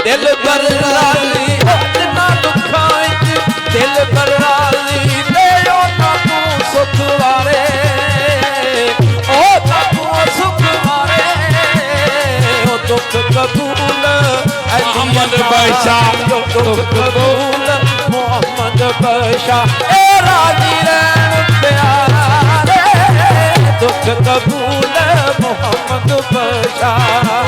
दिल पर राजी जिन्ना दुखां विच दिल पर राजी ते ओना तू सुख वारे ओ तू सुख वारे ओ दुख कबूल मोहम्मद बादशाह दुख कबूल मोहम्मद बादशाह ए राजी रहन प्यारे दुख कबूल मोहम्मद बादशाह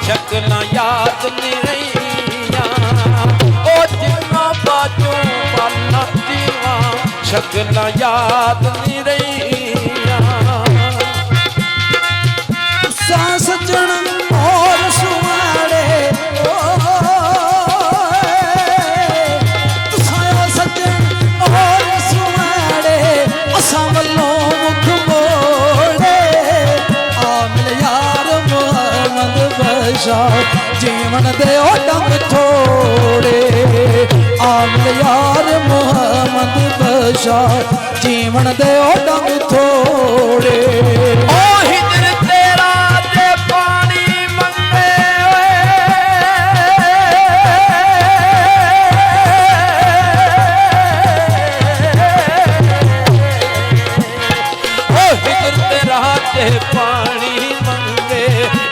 शक्ल याद नहीं रहिया ओ जिन्ना बाजू पालना जीवा शक्ल याद नहीं रहिया सजन और सुमाड़े सजन और सुमाड़े असां वल्लों मुख मोड़े आमिल यार मोहम्मद बादशाह जीवन दे ओ डंग थोड़े आमिल यार मोहम्मद बादशाह जीवन दे ओ डंग थोड़े ओ हिजर तेरा ते पानी मंगे ओ हिजर तेरा ते पानी मंगे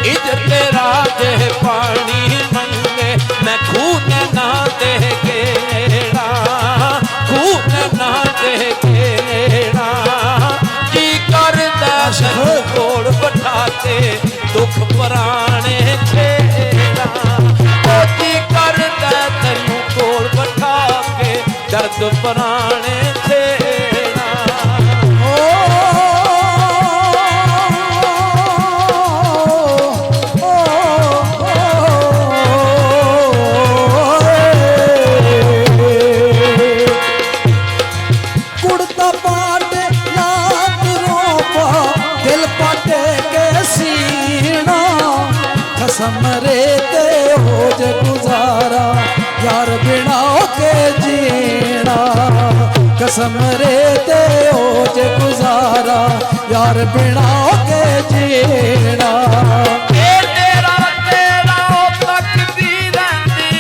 हिजर तेरा ते पानी मंगे मैं खून ना दे गेड़ा खून ना दे गेड़ा जी करदा कोड़ बैठाते दुख पुराने छेड़ा ओ जी करदा तैनू कोड़ बैठा के दर्द पुराने छेड़ा समरे ते हो जे गुजारा यार बिना के जीना कसम रे ते हो जे गुजारा यार बिना के जीना तेरा तेरा तकदी रहंदी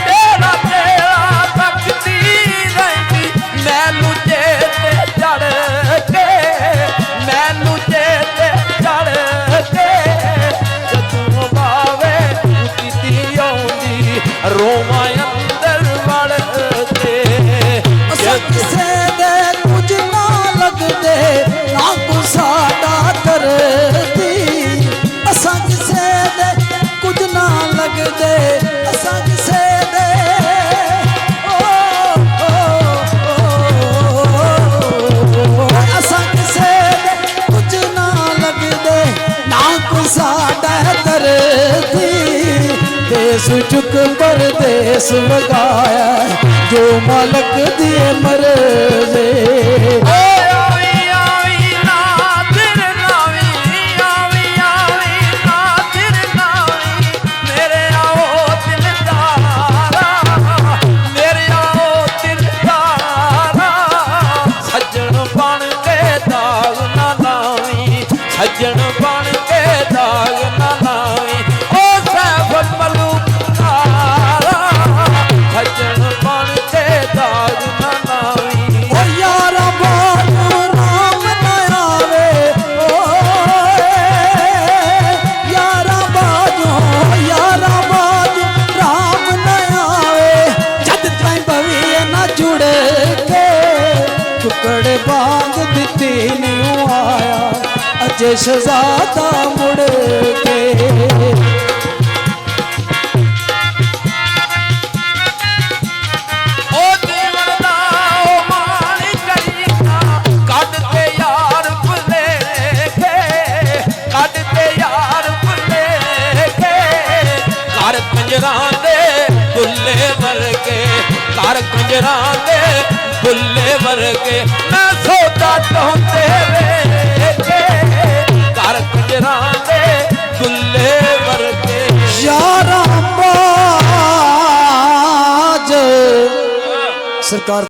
तेरा तेरा तकदी रहंदी मैनू चेते चढ़ के मैनू चेते चढ़ के जदों बावे कीती आउंदी रोवां अंदर वड़ के किसे दे कुछ ना लगदे ना को साडा करदी असां किसे दे कुछ ना लगदे असां किसे दे असां किसे दे कुछ ना लगदे ना को साडा करदी देश चुक परदेस लगाया जो मालक दिए मर्ज़े सज्जन बन के दाग ना लावी ओ सैफ मलूक सज्जन बन के ਬਾਂਗ ਦਿੱਤੀ ਨਹੀਂ ਆਇਆ ਅਜੇ ਸ਼ਹਜ਼ਾਦਾ ਮੁੜ ਕੇ ਉਹ ਜੀਵਨ ਦਾ ਉਹ ਮਾਣ ਕਰੀਦਾ ਕੱਢ ਤੇ ਯਾਰ ਭੁਲੇਖੇ ਕੱਢ ਤੇ ਯਾਰ ਭੁਲੇਖੇ ਘਰ ਕੰਜਰਾਂ ਦੇ ਬੁੱਲੇ ਵਰਗੇ ਘਰ ਕੰਜਰਾਂ ਦੇ ਬੁੱਲੇ ਵਰਗੇ ਨਾ ਸੋਦਾ ਟੋਂਦੇ ਵੇਖੇ ਘਰ ਕੰਜਰਾਂ ਦੇ ਬੁੱਲੇ ਵਰਗੇ ਯਾਰਾਂ ਬਾਜ ਸਰਕਾਰ